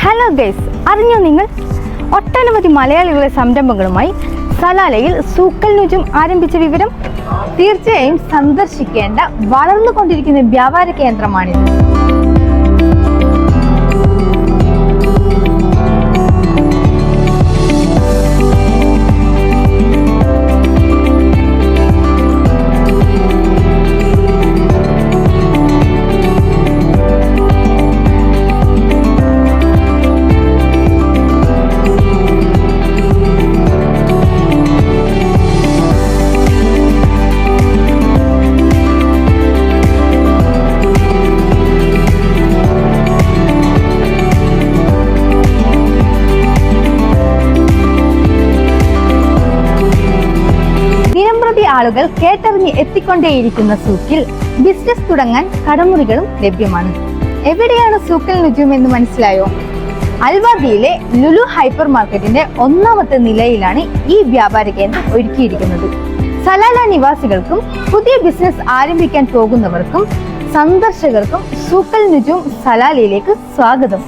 Hello guys, അറിഞ്ഞോ നിങ്ങൾ? ഒട്ടനവധി മലയാളികളെ സംരംഭങ്ങളുമായി സലാലയിൽ സൂക്കൽ നുജും ആരംഭിച്ച വിവരം? തീർച്ചയായും സന്ദർശിക്കേണ്ട വളർന്നുകൊണ്ടിരിക്കുന്ന വ്യാപാര കേന്ദ്രമാണിത്. ആളുകൾ കേട്ടറിഞ്ഞ് എത്തിക്കൊണ്ടേയിരിക്കുന്ന സൂക്കിൽ ബിസിനസ് തുടങ്ങാൻ കടമുറികളും ലഭ്യമാണ്. എവിടെയാണ് സൂക്കൽ നുജൂം എന്ന് മനസ്സിലായോ? അൽവാദിയിലെ ലുലു ഹൈപ്പർ മാർക്കറ്റിന്റെ 1ാമത്തെ നിലയിലാണ് ഈ വ്യാപാര കേന്ദ്രം ഒരുക്കിയിരിക്കുന്നത്. സലാല നിവാസികൾക്കും പുതിയ ബിസിനസ് ആരംഭിക്കാൻ പോകുന്നവർക്കും സന്ദർശകർക്കും സൂക്കൽ നുജൂം സലാലയിലേക്ക് സ്വാഗതം.